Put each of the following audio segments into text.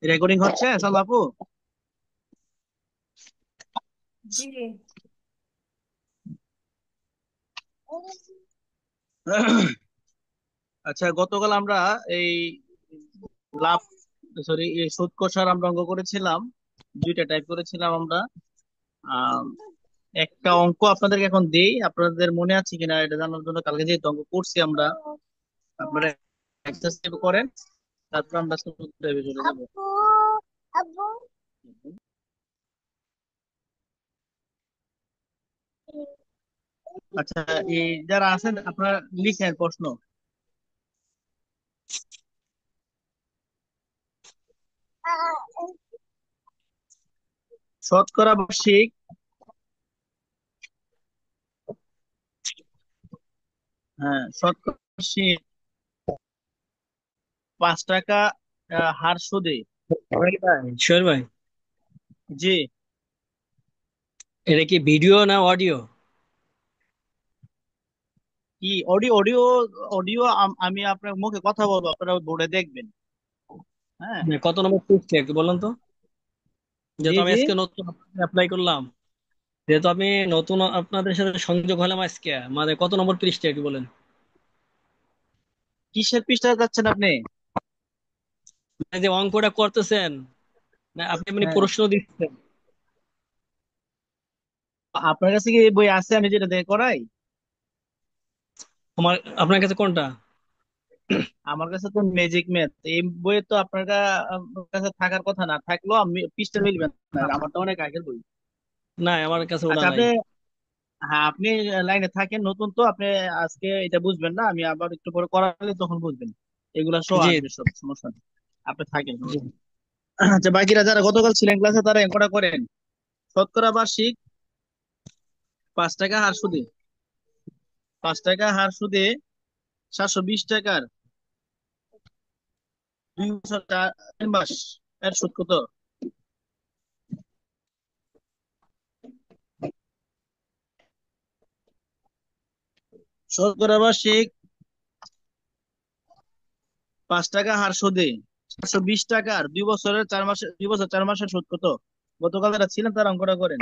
Recording হচ্ছে সব আপু? জি। আচ্ছা, গতকাল আমরা এই লাভ, সরি, এই সুদ কষার আমরা অঙ্ক করেছিলাম। দুইটা টাইপ করেছিলাম আমরা। আহ, একটা অঙ্ক আপনাদেরকে এখন দেই, আপনাদের মনে আছে কিনা এটা জানার জন্য। কালকে যেহেতু অঙ্ক করছি আমরা, আপনারা এক্সারসাইজ করেন, তারপর আমরা সুদ টাইপে চলে যাবো। আচ্ছা, এই যারা আছেন আপনারা লিখেন প্রশ্ন। শতকরা বার্ষিক, হ্যাঁ, শতকরা বার্ষিক 5 টাকা হার সুদে। সোহেল ভাই, সোহেল ভাই, জি। এটা কি ভিডিও না অডিও? কি অডিও? Audio, audio. আমি আপনার মুখে কথা বলবো, আপনারা বোর্ডে দেখবেন। হ্যাঁ। কত নম্বর পৃষ্ঠা একটু বলেন তো। জি যেহেতু আমি জি। আজকে নতুন অ্যাপ্লাই করলাম, যেহেতু আমি নতুন আপনাদের সাথে সংযোগ হলাম আজকে, মানে কত নম্বর পৃষ্ঠা একটু বলেন। কিসের পৃষ্ঠায় যাচ্ছেন আপনি? মানে যে অঙ্কটা করতেছেন, না আপনি এমনি হ্যাঁ, প্রশ্ন দিচ্ছেন? আপনার কাছে কি এই বই আছে আমি যেটা দেখে করাই? আমার, আপনার কাছে কোনটা? আমার কাছে তো ম্যাজিক ম্যাথ, এই বইয়ে তো আপনার কাছে থাকার কথা না, থাকলেও আমি পৃষ্ঠা মিলবেন না, আমার তো অনেক আগের বই। না, আমার কাছে ওটা আচ্ছা নাই। আপনি, হ্যাঁ আপনি লাইনে থাকেন, নতুন তো আপনি, আজকে এটা বুঝবেন না, আমি আবার একটু পরে করালে তখন বুঝবেন। এগুলা সব জি আসবে, সব সমস্যা নেই। আপনি থাকেন, জি। সমস্যা নেই। আচ্ছা, বাকিরা যারা গতকাল ছিলেন ক্লাসে তারা অঙ্কটা করেন। শতকরা বার্ষিক 5 টাকা হার সুদে, 5 টাকা হার সুদে 720 টাকার 2 বছর 4 মাস এর সুদ কত? শতকরা বার্ষিক 5 টাকা হার সুদে 720 টাকার 2 বছরের 4 মাসে, 2 বছর 4 মাসের সুদ কত? গতকাল যারা ছিলেন তারা অঙ্কটা করেন।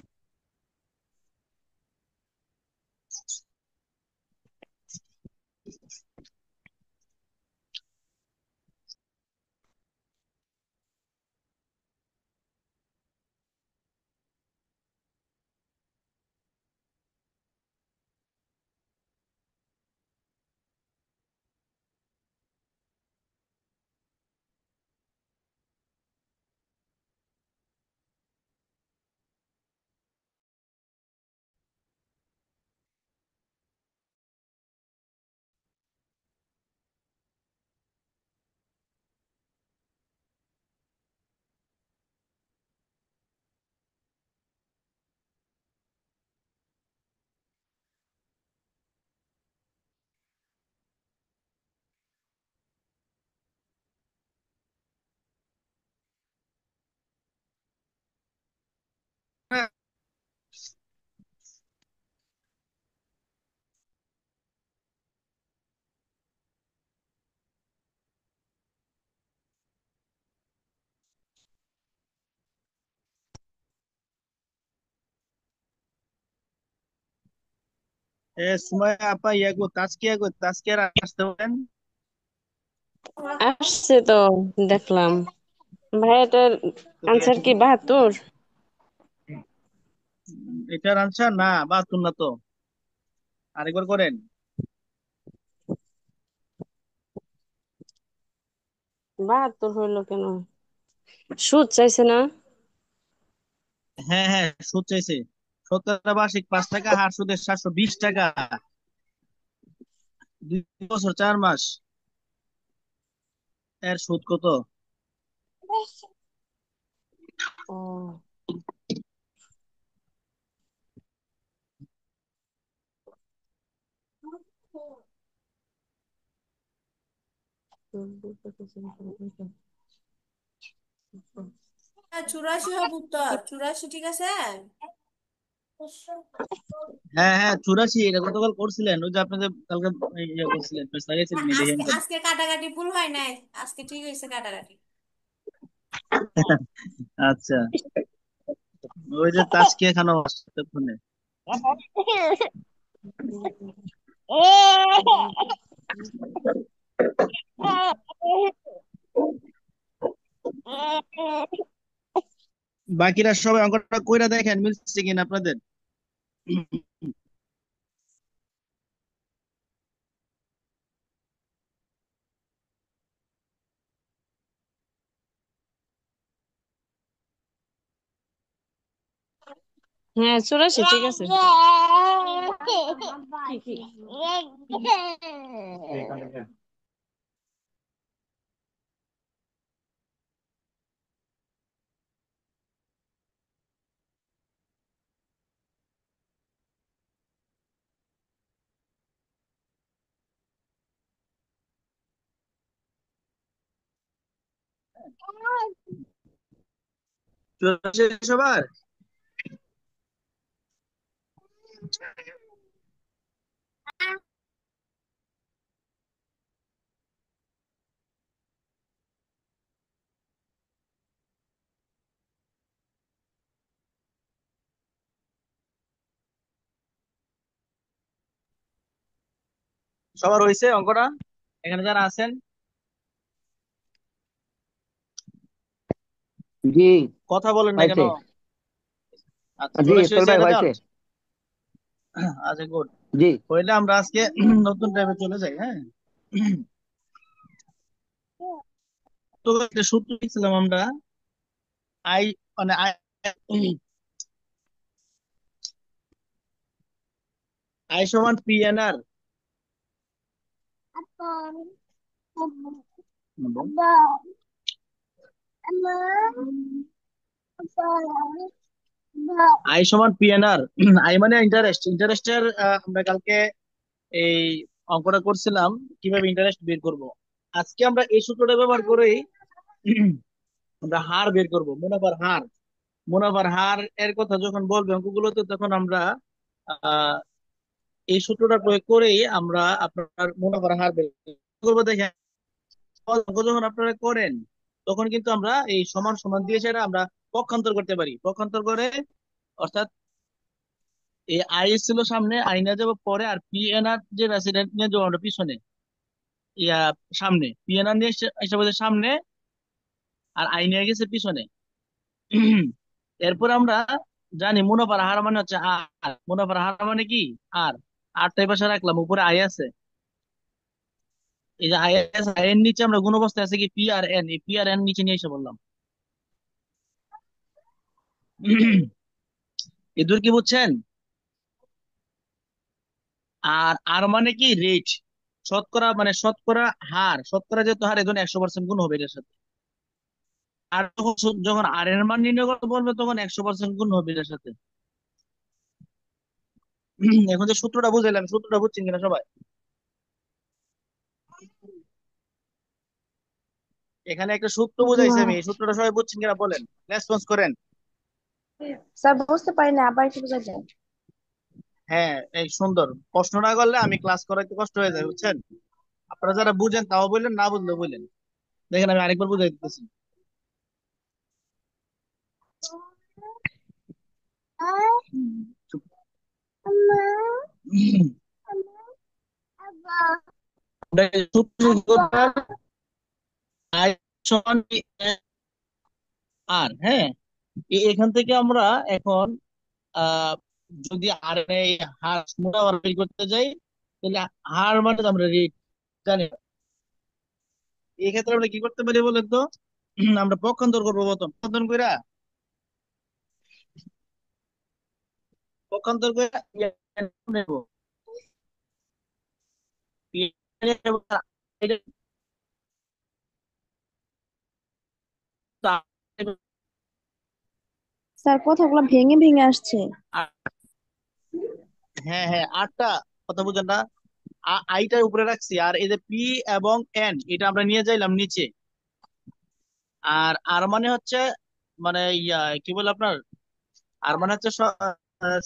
সময় আপা তাজকিয়া আসতে পারেন। আসছে তো, দেখলাম। ভাই, এটার আনসার কি 72? এটার আনসার না, 72 না তো। আরেকবার করেন। 72 হইলো কেন? সুদ চাইছে না? হ্যাঁ হ্যাঁ, সুদ চাইছে। শতকরা বার্ষিক 5 টাকা হার সুদে 720 টাকা, 2 বছর 4 মাস এর সুদ কত? ও, হ্যাঁ, 84 হবে উত্তর, 84, ঠিক আছে। হ্যাঁ হ্যাঁ, 84। এটা গতকাল করছিলেন, ওই যে আপনাদের কালকে ইয়ে করছিলেন, পেশ না, লাগাইছিলেন, এই দেখেন আজকে করেন। আজকে কাটাকাটি ভুল হয় নাই। আজকে ঠিক হয়েছে কাটাকাটি। আচ্ছা, ওই যে তাসকিয়া খান ফোনে। বাকিরা সবাই অঙ্কটা কইরা দেখেন মিলছে কিনা আপনাদের। হ্যাঁ 84 ঠিক আছে। সবার সবার হয়েছে অঙ্কটা এখানে যারা আছেন? জি কথা বলেন না কেন? হয়েছে। আচ্ছা, জি চলে ইফতার এসেছে ভাই হয়েছে। রেজাল্ট। আচ্ছা, গুড। জি হইলে আমরা আজকে নতুন টাইপে চলে যাই, হ্যাঁ। তো একটা সূত্র লিখছিলাম আমরা, আই মানে আই সমান পি এন আর। আই সমান পি এন আর। আই মানে ইন্টারেস্ট, ইন্টারেস্টের আমরা কালকে এই অঙ্কটা করছিলাম কিভাবে ইন্টারেস্ট বের করব। আজকে আমরা এই সূত্রটা ব্যবহার করেই আমরা হার বের করব, মুনাফার হার। মুনাফার হার এর কথা যখন বলবে অঙ্কগুলোতে, তখন আমরা আহ এই সূত্রটা প্রয়োগ করেই আমরা আপনার মুনাফার হার বের করবো। দেখেন, অঙ্ক যখন আপনারা করেন তখন কিন্তু আমরা এই সমান সমান দিয়ে সেটা আমরা পক্ষান্তর করতে পারি। পক্ষান্তর করে অর্থাৎ এই আই ছিল সামনে, আই নিয়ে যাবো পরে, আর পি এন আর যে রেসিডেন্ট নিয়ে যাবো আমরা পিছনে, ইয়া সামনে। পি এন আর নিয়ে এসে বলছে সামনে, আর আই নিয়ে গেছে পিছনে। এরপর আমরা জানি মুনাফার হার মানে হচ্ছে আর। মুনাফার হার মানে কি? আর। আরটা এই পাশে রাখলাম, উপরে আই আছে। এই যে আই আছে, আই এর নিচে আমরা গুণ অবস্থায় আছে কি পি আর এন, এই পি আর এন নিচে নিয়ে এসে বললাম। এই দূর কি বুঝছেন? আর আর মানে কি? রেট, শতকরা, মানে শতকরা হার। শতকরা যেহেতু হার, এই জন্য 100% গুণ হবে এটার সাথে। আর যখন যখন আর এর মান নির্ণয় করতে বলবে তখন 100% গুণ হবে এটার সাথে। এখন যে সূত্রটা বুঝাইলাম, সূত্রটা বুঝছেন কিনা সবাই? এখানে একটা সূত্র বুঝাইছি আমি, এই সূত্রটা সবাই বুঝছেন কিনা বলেন, রেসপন্স করেন। স্যার বুঝতে পারি না, আবার একটু বুঝাই যায়। হ্যাঁ, এই সুন্দর। প্রশ্ন না করলে আমি ক্লাস করাইতে কষ্ট হয়ে যায়, বুঝছেন। আপনারা যারা বুঝেন তাও বললেন, না বুঝলেও বললেন। দেখেন আমি আরেকবার বুঝাই দিতেছি। চুপ। আমরা এই সূত্র করতে আই সমান আর, হ্যাঁ। এখান থেকে আমরা এখন আহ যদি আর এই হার মোটা বের করতে যাই, তাহলে হার মানে তো আমরা রেট জানি না। এই ক্ষেত্রে আমরা কি করতে পারি বলেন তো? আমরা পক্ষান্তর করবো, প্রথম পক্ষান্তর কইরা, পক্ষান্তর কইরা নেব। স্যার কথাগুলো ভেঙে ভেঙে আসছে। হ্যাঁ হ্যাঁ, আটটা কথা বুঝেন না। আইটার উপরে রাখছি, আর এই যে পি এবং এন এটা আমরা নিয়ে যাইলাম নিচে। আর আর মানে হচ্ছে, মানে ইয়া কি বলে আপনার, আর মানে হচ্ছে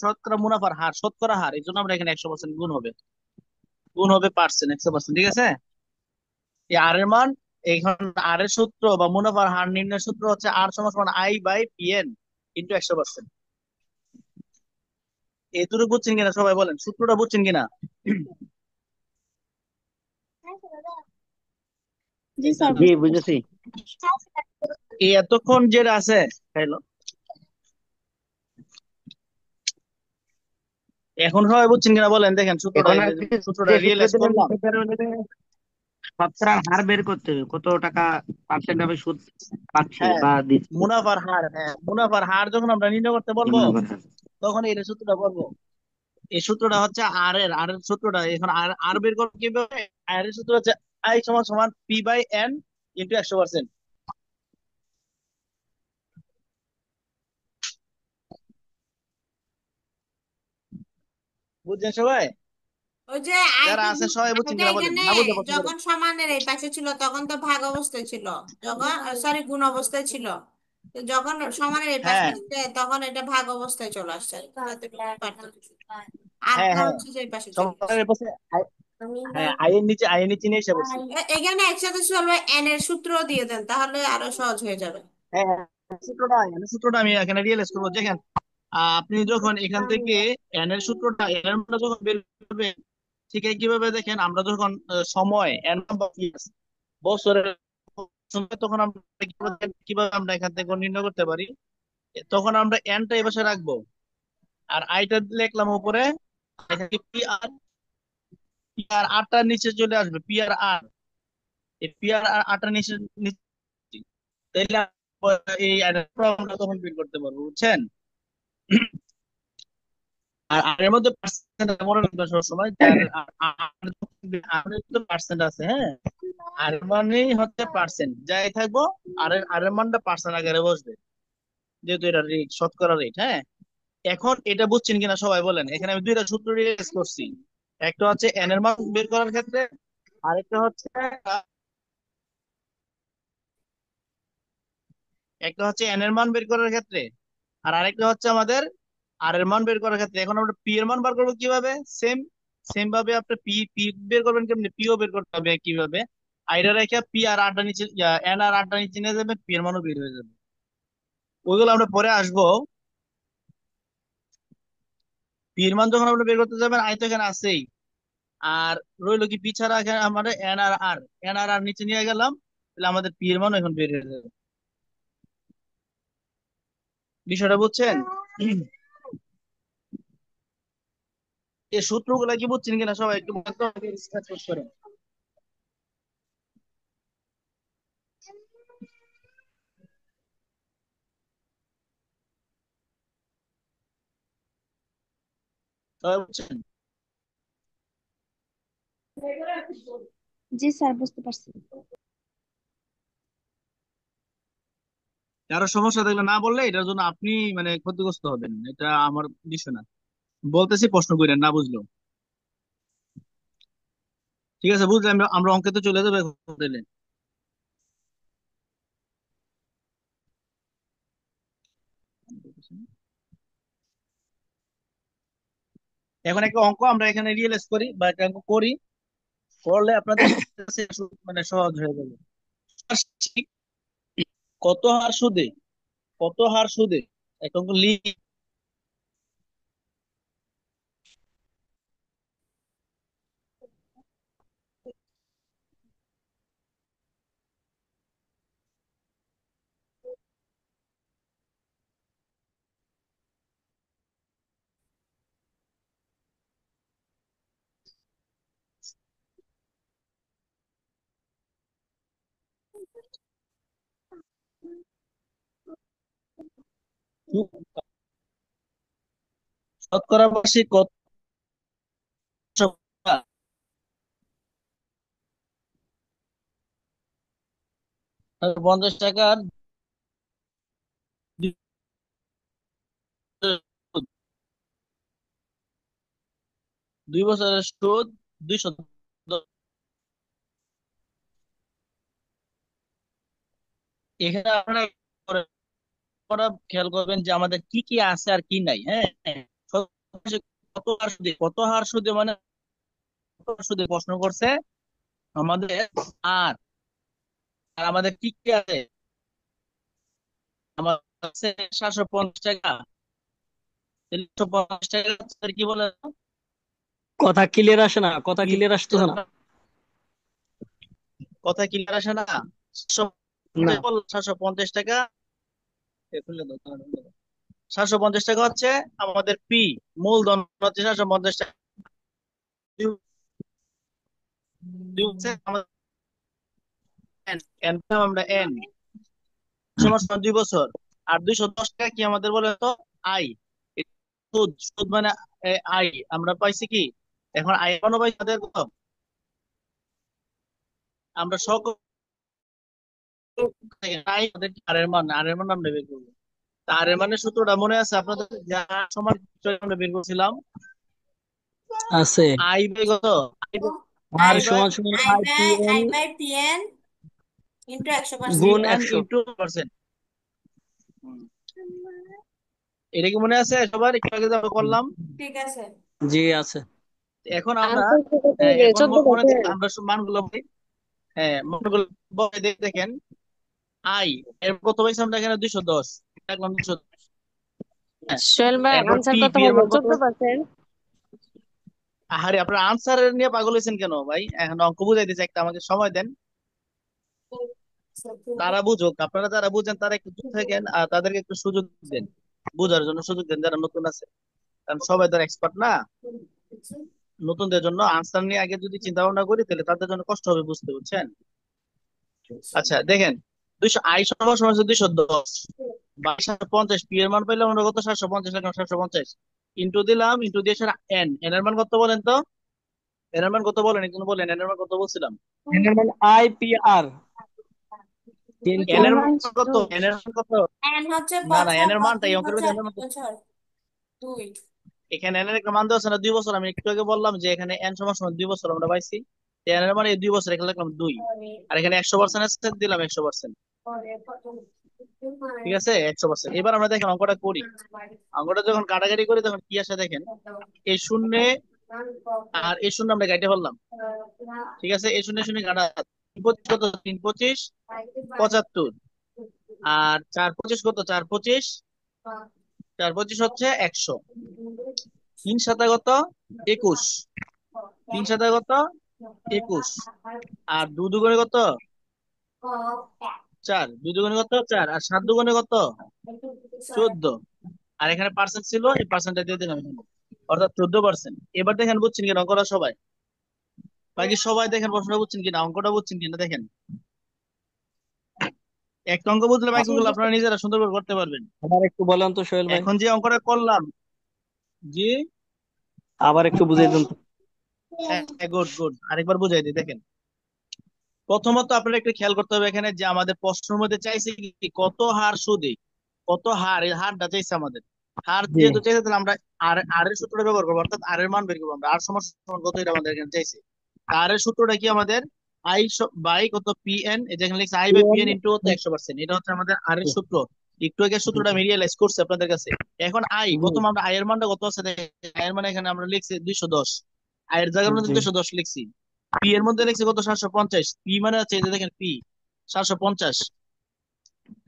শতকরা মুনাফার হার, শতকরা হার। এই জন্য আমরা এখানে 100% গুণ হবে, গুণ হবে পার্সেন্ট, 100%। ঠিক আছে? এই আর এর মান এখন আর এর সূত্র বা মুনাফার হার নির্ণয়ের সূত্র হচ্ছে আর সমান সমান I by P N into 100%। এটুকু বুঝছেন কিনা সবাই বলেন, সূত্রটা বুঝছেন কিনা? জি স্যার, জি বুঝতে পারছি। বুঝেছি। এই এতক্ষণ যেটা আছে, হ্যালো, এখন সবাই বুঝছেন কিনা বলেন, দেখেন সূত্রটা, এখন এই আর যে কি, সূত্রটা যে সূত্র রিয়েলাইজ দিলেন করলাম। সেটার মধ্যে শতকরা হার বের করতে হবে, কত টাকা পার্সেন্ট আমি সুদ পাচ্ছি হ্যাঁ, বা দিচ্ছি। মুনাফার হার, হ্যাঁ মুনাফার হার যখন আমরা নির্ণয় করতে বলবো মুনাফার হার। তখন এই সূত্রটা করবো। এই সূত্রটা হচ্ছে আর এর সূত্রটা, এখন আর আর বের করবো কিভাবে? আর এর সূত্র হচ্ছে আই সমান সমান পি বাই এন ইন্টু 100%। বুঝছেন সবাই? ওই যে যারা আছেন সবাই বুঝছেন আইটা কিনা বলেন, এখানে না বুঝলে প্রশ্ন করেন। যখন সমানের এই পাশে ছিল তখন তো ভাগ অবস্থায় ছিল, যখন সরি গুণ অবস্থায় ছিল, তো যখন সমানের এই পাশে হ্যাঁ আসছে তখন এটা ভাগ অবস্থায় চলে আসছে। হ্যাঁ আরটা হ্যাঁ, হচ্ছে যে এই পাশে চলে আসছে। সমানের পাশে হ্যাঁ আই এর নিচে নিয়ে এসে বসছি। এখানে একসাথে চলবে, এন এর সূত্র দিয়ে দেন তাহলে আরো সহজ হয়ে যাবে। হ্যাঁ হ্যাঁ, সূত্রটা আমি এখানে রিয়েলাইজ করবো। দেখেন, আপনি যখন এখান থেকে এন এর সূত্রটা, এন এর মানটা যখন বের করবেন, ঠিক কিভাবে দেখেন, আমরা যখন সময় এন বছরের সময়, তখন আমরা কিভাবে আমরা এখান থেকে নির্ণয় করতে পারি, তখন আমরা এনটা এই পাশে রাখবো আর আইটা লিখলাম উপরে, এখানে পি আর, পি আর আরটার নিচে চলে আসবে পি আর আর, এই পি আর আরটার নিচে নিচে, তাইলে এই আমরা তখন বের করতে পারবো, বুঝছেন? আর আর এর মধ্যে পার্সেন্ট মনে রাখবেন সবসময়, যার পার্সেন্ট আছে, হ্যাঁ, আর এর মানেই হচ্ছে পার্সেন্ট, যাই থাকবো আর এর মানটা পার্সেন্ট আকারে বসবে, যেহেতু এটা রেট, শতকরা রেট। হ্যাঁ, এখন এটা বুঝছেন কিনা সবাই বলেন, এখানে আমি দুইটা সূত্র রিলিজ করছি, একটা হচ্ছে এন এর মান বের করার ক্ষেত্রে, আরেকটা হচ্ছে একটা হচ্ছে এন এর মান বের করার ক্ষেত্রে, আর আরেকটা হচ্ছে আমাদের আর এর মান বের করার ক্ষেত্রে। এখন আমরা পি এর মান বার করবো কিভাবে? সেম সেম ভাবে আপনি পি পি বের করবেন কেমনি, পিও বের করতে হবে কিভাবে, আইডা রেখে পি আর আরটা নিচে, এন আর আরটা নিচে নিয়ে যাবে, পি এর মানও বের হয়ে যাবে। ওইগুলো আমরা পরে আসবো। পি এর মান যখন আপনি বের করতে যাবেন, আই তো এখানে আছেই, আর রইলো কি পি ছাড়া, এখানে আমাদের এন আর আর, এন আর আর নিচে নিয়ে গেলাম, তাহলে আমাদের পি এর মান এখন বের হয়ে যাবে। বিষয়টা বুঝছেন? এই সূত্রগুলা কি বুঝছেন কিনা সবাই একটু ডিসকাস করেন। সবাই বুঝছেন? জি স্যার, বুঝতে পারছি। কারো সমস্যা থাকলে না বললে এটার জন্য আপনি মানে ক্ষতিগ্রস্ত হবেন, এটা আমার বিষয় না। বলতেছি, প্রশ্ন করেন না বুঝলো। ঠিক আছে, বুঝলে আমরা আমরা অঙ্কেতে চলে যাবো এখন তাহলে। এখন একটা অঙ্ক আমরা এখানে রিয়েলাইজ করি বা একটা অঙ্ক করি, করলে আপনাদের কাছে মানে সহজ হয়ে যাবে। কত হার সুদে, কত হার সুদে একটা অঙ্ক লিখি। শতকরা বার্ষিক কত শতকরা? 50 টাকার 2 বছরের সুদ 200। এখানে আপনারা আপনারা খেয়াল করবেন যে আমাদের কি কি আছে আর কি নাই। হ্যাঁ, সবশেষে কত হার সুদে মানে কত হার সুদে প্রশ্ন করছে আমাদের। আর আর আমাদের কি কি আছে? আমার আছে 750 টাকা। 750 টাকা আপনাদের কি বলে? কথা ক্লিয়ার আসে না, কথা কি ক্লিয়ার আসতেছে না। কথা ক্লিয়ার আসে না? না, 750 টাকা। 750 টাকা হচ্ছে আমাদের পি, মূলধন হচ্ছে 750 টাকা। হচ্ছে আমাদের N পেলাম আমরা এন সমান সমান 2 বছর। আর 210 টাকা কি আমাদের বলে তো? আই। সুদ, সুদ মানে আই। আমরা পাইছি কি এখন? আই এখনো পাইছি আমাদের কত? আমরা সকল আই আমাদের আর এর মান আমরা বের করবো। তা আর এর মানের সূত্রটা মনে আছে আপনাদের? যা সমান আমরা বের করছিলাম। আছে। আই বাই কত? আর আই আই বাই সমান সমান I I P by N I by PN into 100%। গুণ পিএন 100। Into percent. এটা কি মনে আছে সবার? একটু আগে যা করলাম। ঠিক আছে। জি আছে। এখন আমরা আনসার কত হবে? এখন 14 মনে পার্সেন্ট। আমরা সব মানগুলো হ্যাঁ মানগুলো দেখেন। আই এর কত পাইছি আমরা এখানে? 210। দেখলাম 210। হ্যাঁ। সোহেল ভাই এরপর আনসার পি, কত পি এর হবে? মান কত? 14%। আহারে, আপনার আনসার নিয়ে পাগল হয়েছেন কেন ভাই? এখন অঙ্ক বুঝাই দিচ্ছে, একটা আমাকে সময় দেন। তারা বুঝুক, আপনারা যারা বুঝেন তারা একটু চুপ থাকেন, আর তাদেরকে একটু সুযোগ দেন, বুঝার জন্য সুযোগ দেন যারা নতুন আছে। কারণ সবাই তো এক্সপার্ট না। নতুনদের জন্য আনসার নিয়ে আগে যদি চিন্তা ভাবনা করি তাহলে তাদের জন্য কষ্ট হবে বুঝতে, বুঝছেন? আচ্ছা দেখেন, 200 আই সমান সমান হচ্ছে 210 বা 750। পি এর মান পাইলাম আমরা কত? 750 লাগলাম 750 ইন্টু দিলাম, ইন্টু দিয়ে এন, এন এর মান কত বলেন তো? এন এর মান কত বলেন, একজন বলেন এন এর মান কত বলছিলাম? এন এর মানে আই পি আর কিন্তু এন এর মান কত? 1/2। এন এর মান কত? এন হচ্ছে না না, বছর, এন এর মানটাই দিন অঙ্কের হচ্ছে মধ্যে এন এর মান কত? বছর, 2। এখানে এন এর একটা মান দেওয়া আছে না, 2 বছর। আমি একটু আগে বললাম যে এখানে এন সমান সমান 2 বছর আমরা পাইছি। এন এর মানে এই 2 বছর, এখানে লিখলাম 2। আর এখানে 100% আছে, দিলাম 100%। ঠিক আছে, 100%। এবার আমরা দেখেন অঙ্কটা করি। অঙ্কটা যখন কাটাকাটি করি তখন কি আসে দেখেন। এই শূন্যে আর এই শূন্য আমরা কেটে ফেললাম। ঠিক আছে, এই শূন্য শূন্য কাটা। 3 কত? 3 25 75। আর 4 25 কত? 4 25, 4 25 হচ্ছে 100। 3 7 কত? 21। 3 7 কত? 21। আর 2 2 কত? 4। 2 2 কত? 4। আর 7 2 কত? 14। আর এখানে পার্সেন্ট ছিল, এই পার্সেন্টটা দিয়ে দিলাম এখানে। অর্থাৎ 14%। এবার দেখেন বুঝছেন কিনা অঙ্কটা সবাই? বাকি সবাই দেখেন প্রশ্নটা বুঝছেন কিনা, অঙ্কটা বুঝছেন কিনা দেখেন। একটা অঙ্ক বুঝলে বাকিগুলো আপনারা নিজেরা সুন্দর করে করতে পারবেন। আবার একটু বলেন তো সোহেল ভাই, এখন যে অঙ্কটা করলাম, জি আবার একটু বুঝিয়ে দেন তো। হ্যাঁ, গুড গুড, আরেকবার বুঝাই দিই দেখেন। প্রথমত আপনারা একটু খেয়াল করতে হবে এখানে যে আমাদের প্রশ্নের মধ্যে চাইছে কি কত হার সুদে, কত হার, এই হারটা চাইছে আমাদের। হার জি যেহেতু চাইছে তাহলে আমরা আর এর সূত্রটা ব্যবহার করবো, অর্থাৎ আর এর মান বের করবো আমরা। আর সমান সমান কত, এটা আমাদের এখানে চাইছে। আর এর সূত্রটা কি আমাদের? আই বাই কত? P N. এই যেখানে লিখছে I by P N into কত? 100%। এটা হচ্ছে আমাদের আর এর সূত্র। একটু আগে সূত্রটা আমি রিয়েলাইজ করছি আপনাদের কাছে। এখন আই জি প্রথম আমরা আয়ের মানটা কত আছে দেখেন। আয়ের মানে এখানে আমরা লিখছি 210, আয়ের জায়গার মধ্যে জি 210 লিখছি। পি এর মধ্যে লিখছি কত? 750। পি মানে হচ্ছে এই যে দেখেন পি 750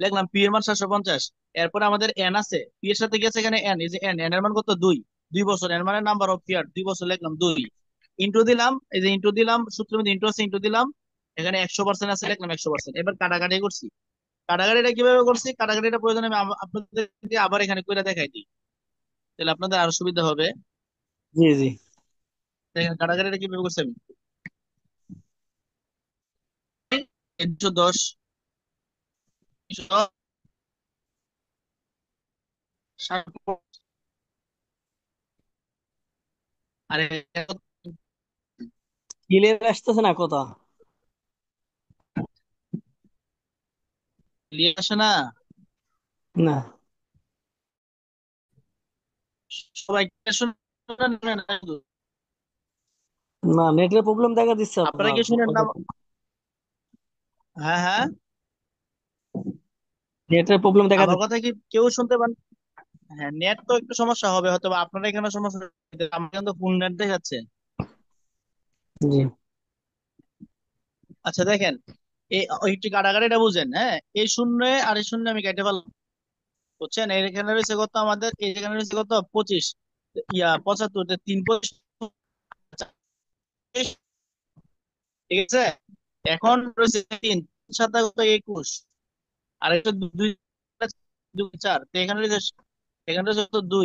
লিখলাম, পি এর মান 750। এরপরে আমাদের এন আছে, পি এর সাথে গেছে এখানে এন, এই যে এন, এন এর মান কত? 2। 2 বছর, এর মানে নাম্বার অফ ইয়ার 2 বছর, লিখলাম 2। ইন্টু দিলাম, এই যে ইন্টু দিলাম, সূত্রের মধ্যে ইন্টু আছে, ইন্টু দিলাম। এখানে 100% আছে, লিখলাম 100%। এবার কাটাকাটি করছি। কাটাকাটিটা কিভাবে করছি? কাটাকাটিটা প্রয়োজনে আমি আপনাদেরকে আবার এখানে করে দেখাই দিই, তাহলে আপনাদের আরো সুবিধা হবে। জি জি। দেখেন কাটাকাটিটা কিভাবে করছি আমি। 210, 60, আর ক্লিয়ার আসতেছে না কথা। ক্লিয়ার আসে না? না সবাই clear শুনেন না? না, নেটের প্রবলেম দেখা দিচ্ছে আপনারা আপনার। কি শুনেন না? হ্যাঁ হ্যাঁ, নেটের প্রবলেম দেখা আমার দিচ্ছে। কথা কি কেউ শুনতে পান? হ্যাঁ, নেট তো একটু সমস্যা হবে হয়তো, বা আপনার এখানে সমস্যা হতে পারে। আমার কিন্তু ফুল নেট দেখাচ্ছে। জি আচ্ছা দেখেন, একটু কাটাকাটি এটা বুঝেন, হ্যাঁ। এই শূন্য আর এই শূন্য আমি কেটে ফেললাম, বুঝছেন। এখানে রয়েছে কত আমাদের, এখানে রয়েছে কত 25, 75, 3 ঠিক আছে। এখন রয়েছে 3, 7 কত 21, আর এটা 2, 4, তো এখানে রয়েছে, এখানে রয়েছে কত 2,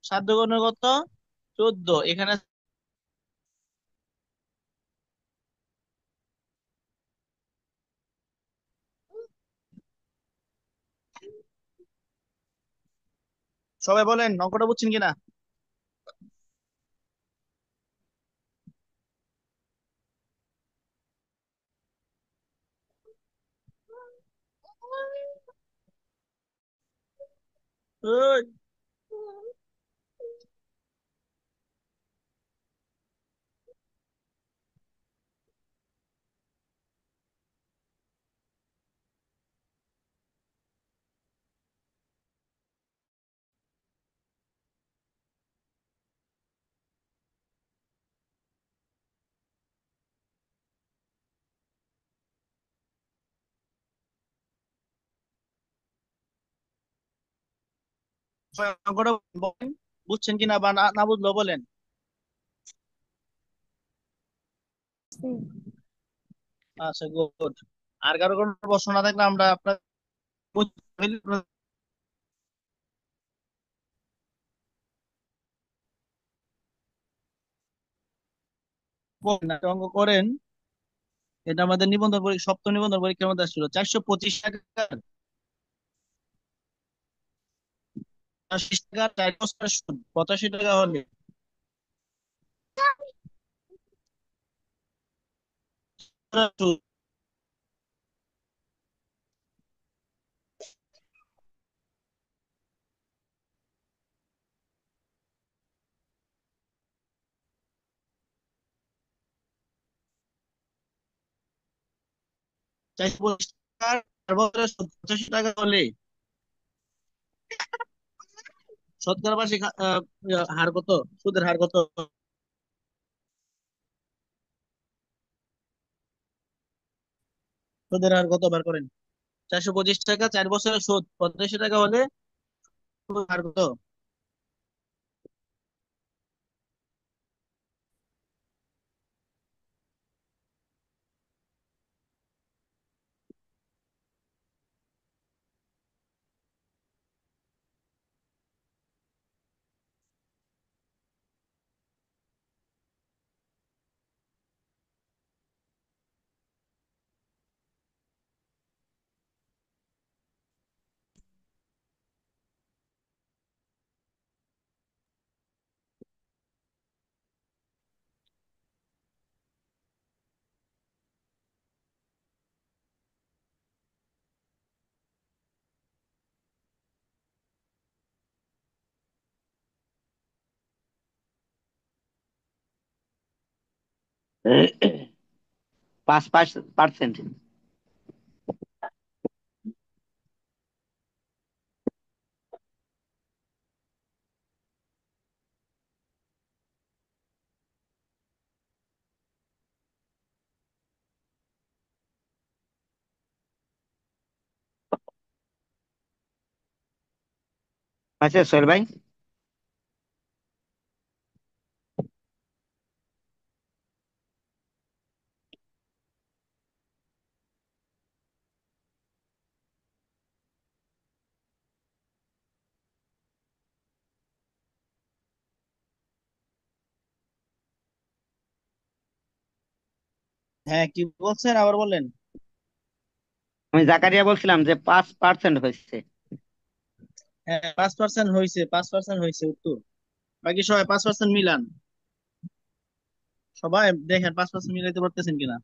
7 কত 14, এখানে সবাই বলেন অঙ্কটা বুঝছেন কিনা। ওই, সবাই অঙ্কটা বলেন, বুঝছেন কিনা, বা না না বুঝলেও বলেন। আচ্ছা, গুড। আর কারো কোনো প্রশ্ন না থাকলে আমরা আপনার অঙ্ক করেন। এটা আমাদের নিবন্ধন পরীক্ষা, সপ্তম নিবন্ধন পরীক্ষার মধ্যে আসছিল 425 টাকা, 80 টাকা 4 বছরের সুদ, 85 টাকা হলে সুদ। 425 টাকা 4 বছরের সুদ 85 টাকা হলে শতকরা বার্ষিক হার কত, সুদের হার কত? সুদের হার কত বার করেন। 425 টাকা 4 বছরের সুদ 85 টাকা হলে সুদের হার কত? পাঁচ পার্সেন্ট। আচ্ছা সোহেল ভাই, হ্যাঁ, কি বলছেন আবার বলেন। আমি জাকারিয়া বলছিলাম যে 5% হয়েছে। হ্যাঁ, 5% হয়েছে, 5% হয়েছে উত্তর। বাকি সবাই 5% মিলান, সবাই দেখেন 5% মিলাইতে পারতেছেন কিনা।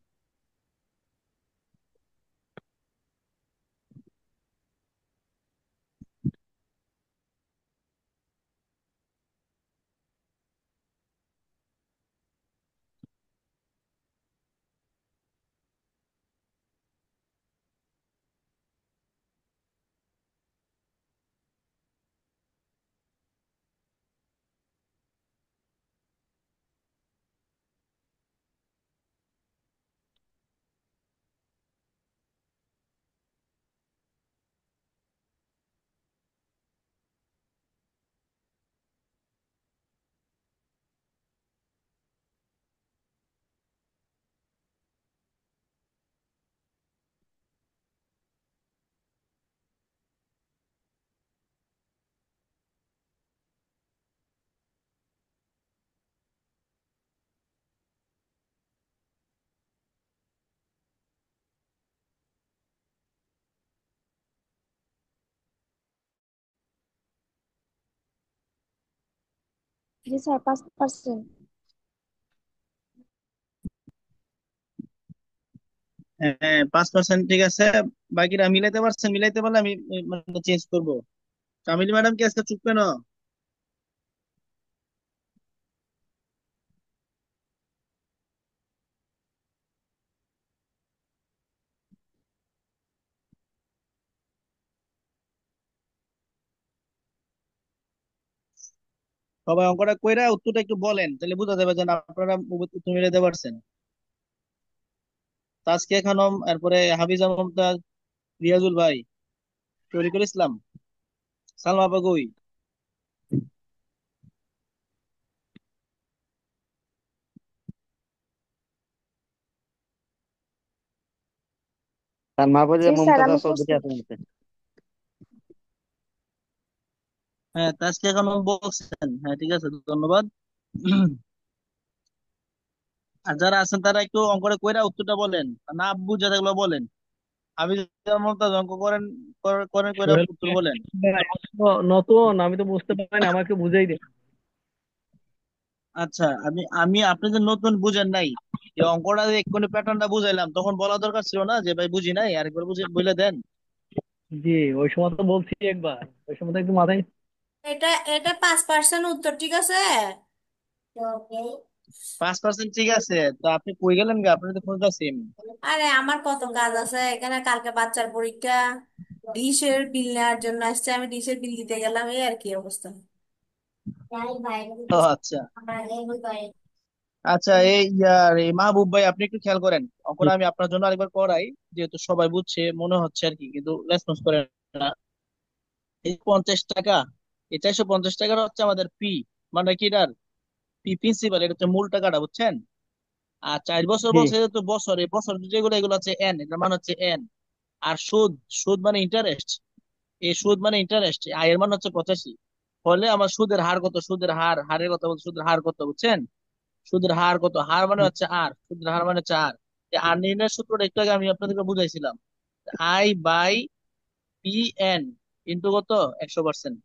জি স্যার 5%। হ্যাঁ, 5% ঠিক আছে। বাকিরা মিলাইতে পারছেন? মিলাইতে পারলে আমি মানে চেঞ্জ করবো। কামিনী ম্যাডাম কি আজকে চুপ কেন? সবাই অঙ্কটা কইরা উত্তরটা একটু বলেন, তাহলে বোঝা যাবে যে না আপনারা উত্তর মিলাইতে পারছেন। তাসকিয়া খানম, এরপরে হাফিজা মুমতাজ, রিয়াজুল ভাই, শরীফুল ইসলাম, সালমা আপা কই? তার মা জি বলে স্যার মুমতাজা আমি চৌধুরী করছি। আছে মধ্যে। হ্যাঁ, তাসকিয়া খানম বলছেন, হ্যাঁ ঠিক আছে, ধন্যবাদ। আর যারা আছেন তারা একটু অঙ্কটা কইরা উত্তরটা বলেন, না বুঝা থাকলে বলেন। হাফিজা মুমতাজ অঙ্ক করেন, করেন কইরা সোহেল উত্তর ভাই, বলেন। আমি তো নতুন, আমি তো বুঝতে পারিনি, আমাকে বুঝাই দিন। আচ্ছা, আমি আমি আপনি যে নতুন বুঝেন নাই, এই অঙ্কটা যে এক্ষুনি প্যাটার্নটা বুঝাইলাম, তখন বলা দরকার ছিল না যে ভাই বুঝি নাই, আরেকবার বুঝে বলে দেন। জি, ওই সময় তো বলছি একবার, ওই সময় তো একটু মাথায়। এটা এটা 5% উত্তর, ঠিক আছে। 5% ঠিক আছে, তো আপনি কই গেলেন গা? আপনি তো খুঁজতেছেন। আরে আমার কত কাজ আছে এখানে, কালকে বাচ্চার পরীক্ষা, ডিশের বিল নেওয়ার জন্য আসছে, আমি ডিশের বিল দিতে গেলাম, এই আর কি অবস্থা। ও আচ্ছা। আচ্ছা, এই ইয়ার এই মাহবুব ভাই, আপনি একটু খেয়াল করেন জি অঙ্কটা আমি আপনার জন্য আরেকবার করাই, যেহেতু সবাই বুঝছে মনে হচ্ছে আর কি, কিন্তু রেসপন্স করেন না। এই 50 টাকা, এই 450 টাকার হচ্ছে আমাদের পি, মানে কি এটার পি প্রিন্সিপাল, এটা হচ্ছে মূল টাকাটা, বুঝছেন? আর 4 বছর জি বলছে যেহেতু বছর, এই বছর যেগুলো এগুলো হচ্ছে এন, এটার মানে হচ্ছে এন। আর সুদ, সুদ মানে ইন্টারেস্ট, এই সুদ মানে ইন্টারেস্ট, আয়ের মান হচ্ছে 85। ফলে আমার সুদের হার কত? সুদের হার, হারের কথা বলছে, সুদের হার কত বুঝছেন? সুদের হার কত? হার মানে হচ্ছে আর, সুদের হার মানে হচ্ছে আর। এই আর নির্ণয়ের সূত্রটা একটু আগে আমি আপনাদেরকে বুঝাইছিলাম। I by P N into কত? 100%।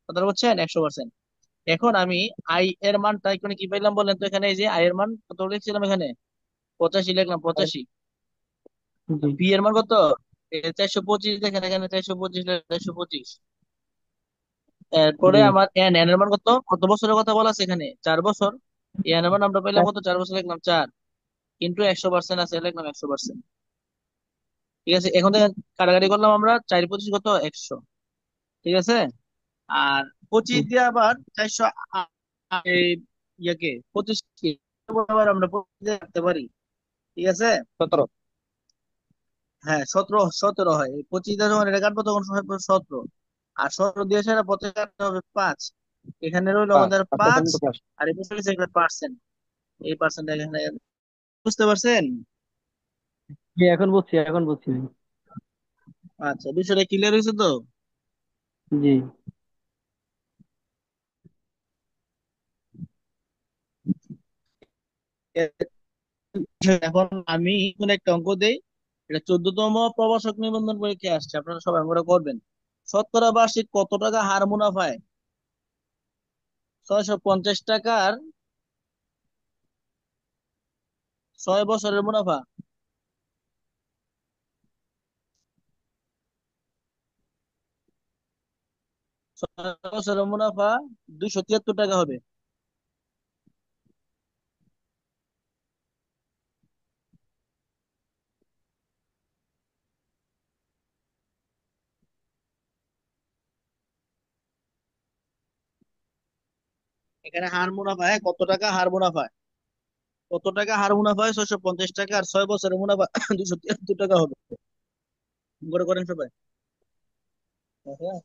কথা বলছেন, 100%। এখন আমি আই এর মানটা এখানে কি পাইলাম বলেন তো? এখানে এই যে আই এর মান কত লিখছিলাম, এখানে 85 লিখলাম, 85। জি পি এর মান কত? 425, দেখেন এখানে 425, 425। এরপরে জি আমার এন, এন এর মান কত? কত বছরের কথা বলা আছে এখানে? 4 বছর। এন এর মান আমরা পেলাম কত? 4 বছর লিখলাম 4, কিন্তু 100% আছে, লিখলাম 100%। ঠিক আছে, এখন দেখেন কাটাকাটি করলাম আমরা, 4 25 কত? 100। ঠিক আছে। আর 25 দিয়ে আবার 400, এই ইয়াকে 25 কে আবার আমরা 25 দিয়ে রাখতে পারি। ঠিক আছে। 17। হ্যাঁ, 17 হয়। এই 25 দিয়ে যখন এটা কাটবো তখন হয় 17। আর 17 দিয়ে সেটা 25 কাটতে হবে 5। এখানে রইলো 5 আমাদের 5। 5% তো 5। আর এই পিছনে লিখছে পার্সেন্ট, এই পার্সেন্ট এখানে। বুঝতে পারছেন? জি, এখন বুঝছি, এখন বুঝছি। আচ্ছা, বিষয়টা ক্লিয়ার হয়েছে তো? জি এখন আমি কোন একটা অঙ্ক দেই, এটা 14তম প্রভাষক নিবন্ধন পরীক্ষায় আসছে, আপনারা সবাই অঙ্কটা করবেন। শতকরা বার্ষিক কত টাকা হার মুনাফায় 650 টাকার 6 বছরের মুনাফা? 6 বছরের মুনাফা 273 টাকা হবে। এখানে হার মুনাফা, হ্যাঁ, কত টাকা হার মুনাফা, কত টাকা হার মুনাফা হয়? 650 টাকা, আর 6 বছরের মুনাফা 273 টাকা হবে। করে করেন সবাই। হ্যাঁ।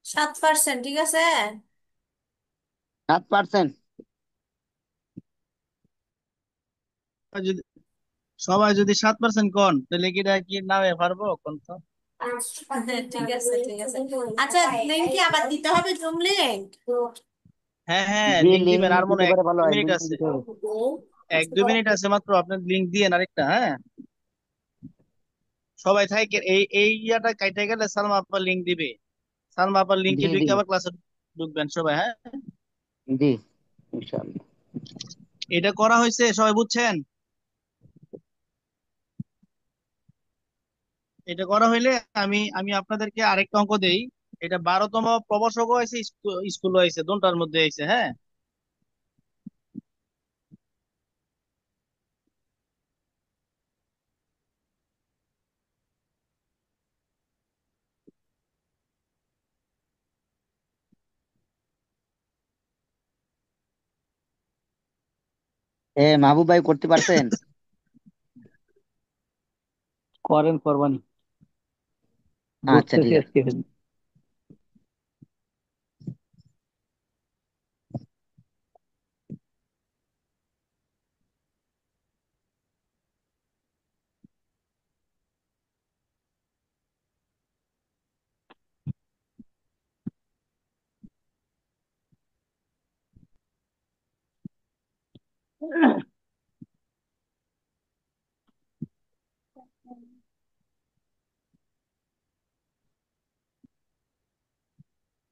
7%, ঠিক আছে। 7%? আর যদি সবাই যদি 7% কোন তাহলে কি এটা কি নামে পারবো কোন তো? ঠিক আছে, ঠিক আছে। আচ্ছা, লিঙ্ক কি আবার দিতে হবে, জুম লিঙ্ক? হ্যাঁ হ্যাঁ, জি, লিঙ্ক লিঙ্ক দিবেন, আর মনে দিতে হয় এক পারে, ভালো দুই হয়, মিনিট লিঙ্কটা আছে। দিতে হবে। 1-2 মিনিট আছে মাত্র, আপনার লিঙ্ক দিয়ে আরেকটা। হ্যাঁ, সবাই থাকে এই এই ইয়াটা কাইটে গেলে সালমা আপা লিঙ্ক দিবে। সালমা আপার জি লিঙ্কে জি ঢুকে আবার ক্লাসে ঢুকবেন সবাই। হ্যাঁ, জি, ইনশাআল্লাহ। এটা করা হয়েছে, সবাই বুঝছেন? এটা করা হইলে আমি আমি আপনাদেরকে আরেকটা অঙ্ক দেই। এটা 12তম প্রবর্ষক হয়েছে, স্কুল হয়েছে, দুটার মধ্যে হয়েছে। হ্যাঁ, মাহবুব ভাই করতে পারছেন? করেন কোরবানি, আচ্ছা, বুঝতেছি ঠিক আছে। আজকে।